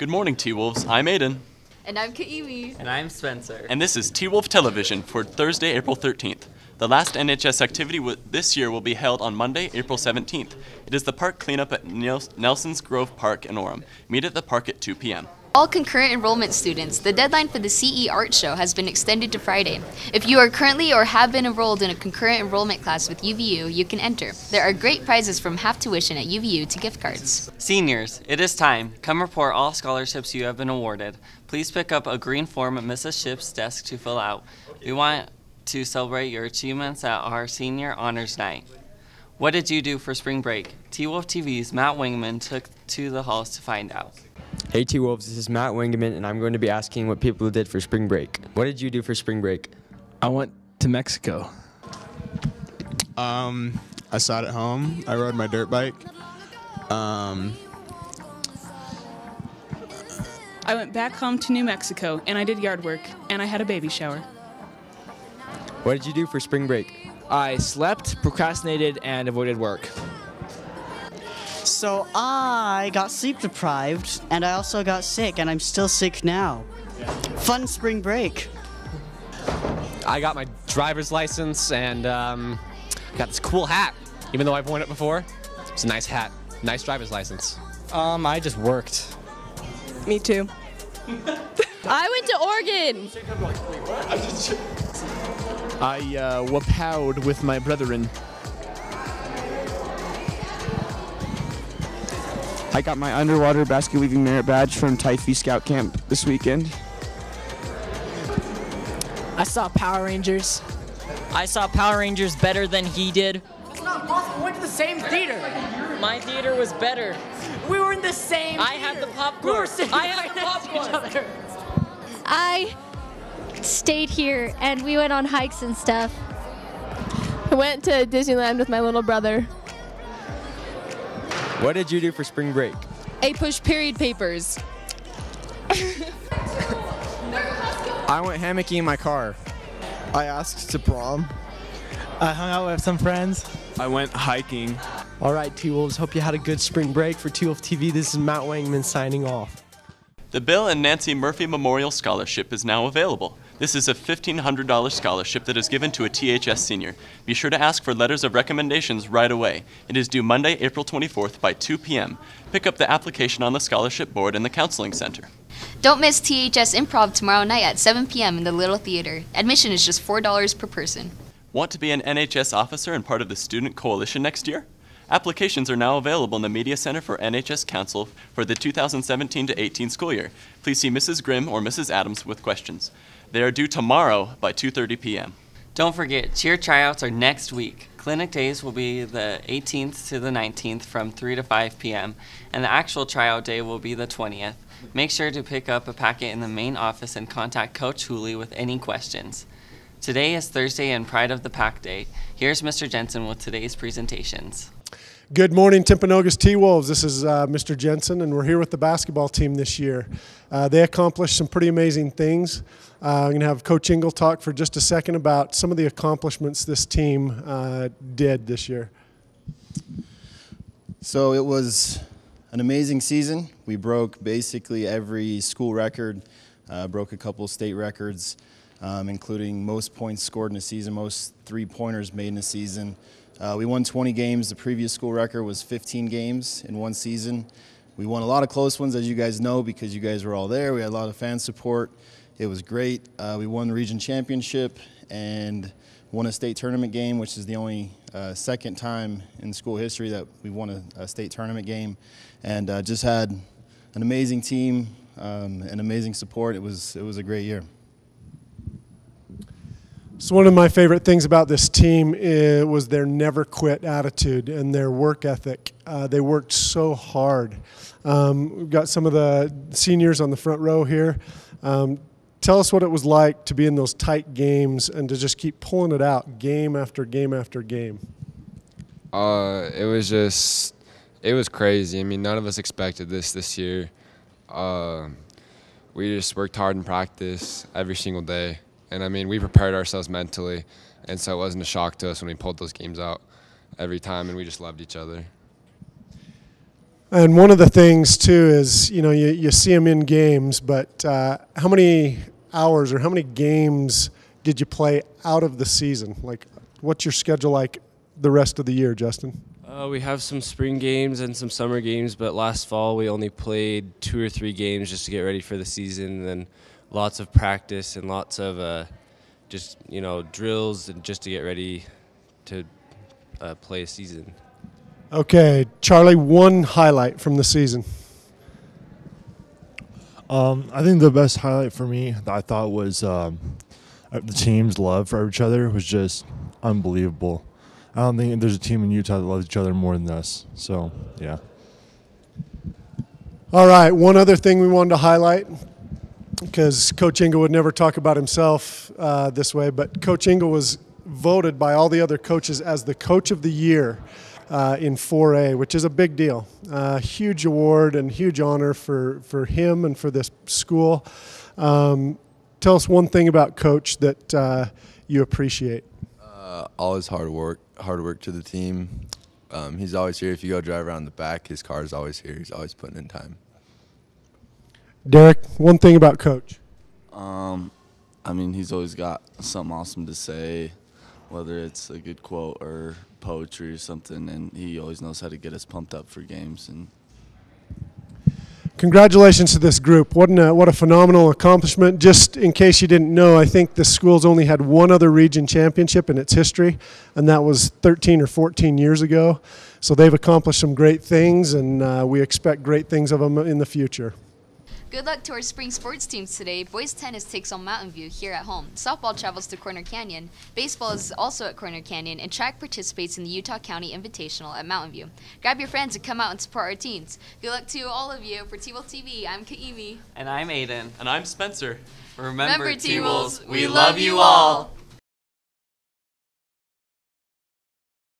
Good morning, T-Wolves. I'm Aiden. And I'm Kaimi. And I'm Spencer. And this is T-Wolf Television for Thursday, April 13th. The last NHS activity this year will be held on Monday, April 17th. It is the park cleanup at Nelson's Grove Park in Orem. Meet at the park at 2 p.m. All concurrent enrollment students, the deadline for the CE Art Show has been extended to Friday. If you are currently or have been enrolled in a concurrent enrollment class with UVU, you can enter. There are great prizes from half tuition at UVU to gift cards. Seniors, it is time. Come report all scholarships you have been awarded. Please pick up a green form at Mrs. Ship's desk to fill out. We want to celebrate your achievements at our Senior Honors Night. What did you do for spring break? T-Wolf TV's Matt Wingman took to the halls to find out. Hey T-Wolves, this is Matt Wingman, and I'm going to be asking what people did for spring break. What did you do for spring break? I went to Mexico. I sat at home. I rode my dirt bike. I went back home to New Mexico, and I did yard work, and I had a baby shower. What did you do for spring break? I slept, procrastinated, and avoided work. So I got sleep deprived, and I also got sick, and I'm still sick now. Fun spring break. I got my driver's license and got this cool hat. Even though I've worn it before, it's a nice hat. Nice driver's license. I just worked. Me too. I went to Oregon. I wapowed with my brethren. I got my underwater basket weaving merit badge from Typhi Scout Camp this weekend. I saw Power Rangers. I saw Power Rangers better than he did. It's not possible. We went to the same theater. My theater was better. We were in the same I theater. had the popcorn. We were sitting I had the popcorn. I stayed here and we went on hikes and stuff. I went to Disneyland with my little brother. What did you do for spring break? I pushed period papers. I went hammocking in my car. I asked to prom. I hung out with some friends. I went hiking. All right, T-Wolves, hope you had a good spring break. For T-Wolf TV, this is Matt Wangman signing off. The Bill and Nancy Murphy Memorial Scholarship is now available. This is a $1,500 scholarship that is given to a THS senior. Be sure to ask for letters of recommendations right away. It is due Monday, April 24th by 2 p.m. Pick up the application on the scholarship board in the Counseling Center. Don't miss THS Improv tomorrow night at 7 p.m. in the Little Theater. Admission is just $4 per person. Want to be an NHS officer and part of the Student Coalition next year? Applications are now available in the Media Center for NHS Council for the 2017-18 school year. Please see Mrs. Grimm or Mrs. Adams with questions. They are due tomorrow by 2:30 p.m. Don't forget, cheer tryouts are next week. Clinic days will be the 18th to the 19th from 3 to 5 p.m. and the actual tryout day will be the 20th. Make sure to pick up a packet in the main office and contact Coach Hooley with any questions. Today is Thursday and Pride of the Pack Day. Here's Mr. Jensen with today's presentations. Good morning, Timpanogos T-Wolves. This is Mr. Jensen, and we're here with the basketball team this year. They accomplished some pretty amazing things. I'm going to have Coach Ingle talk for just a second about some of the accomplishments this team did this year. So it was an amazing season. We broke basically every school record, broke a couple state records, including most points scored in a season, most three-pointers made in a season. We won 20 games. The previous school record was 15 games in one season. We won a lot of close ones, as you guys know, because you guys were all there. We had a lot of fan support. It was great. We won the region championship and won a state tournament game, which is the only second time in school history that we won a state tournament game. And just had an amazing team and amazing support. It was a great year. So one of my favorite things about this team was their never quit attitude and their work ethic. They worked so hard. We've got some of the seniors on the front row here. Tell us what it was like to be in those tight games and to just keep pulling it out game after game after game. It was crazy. I mean, none of us expected this year. We just worked hard in practice every single day. And, I mean, we prepared ourselves mentally, and so it wasn't a shock to us when we pulled those games out every time, and we just loved each other. And one of the things too is, you see them in games, but how many hours or how many games did you play out of the season? Like, what's your schedule like the rest of the year, Justin? We have some spring games and some summer games, but last fall we only played 2 or 3 games just to get ready for the season, and then lots of practice and lots of just drills and just to get ready to play a season. Okay, Charlie, one highlight from the season. I think the best highlight for me that I thought was the team's love for each other was just unbelievable. I don't think there's a team in Utah that loves each other more than us. So, yeah. All right, one other thing we wanted to highlight, because Coach Ingle would never talk about himself this way, but Coach Ingle was voted by all the other coaches as the Coach of the Year in 4A, which is a big deal. Huge award and huge honor for him and for this school. Tell us one thing about Coach that you appreciate. All his hard work to the team. He's always here. If you go drive around the back, his car is always here. He's always putting in time. Derek, one thing about Coach. I mean, he's always got something awesome to say, whether it's a good quote or poetry or something, and he always knows how to get us pumped up for games. And congratulations to this group. What a phenomenal accomplishment. Just in case you didn't know, I think the school's only had one other region championship in its history, and that was 13 or 14 years ago. So they've accomplished some great things, and we expect great things of them in the future. Good luck to our spring sports teams today. Boys tennis takes on Mountain View here at home. Softball travels to Corner Canyon. Baseball is also at Corner Canyon, and track participates in the Utah County Invitational at Mountain View. Grab your friends and come out and support our teams. Good luck to all of you. For T-Wolf TV, I'm Kaimi. And I'm Aiden. And I'm Spencer. Remember, T-Wolves, we love you all.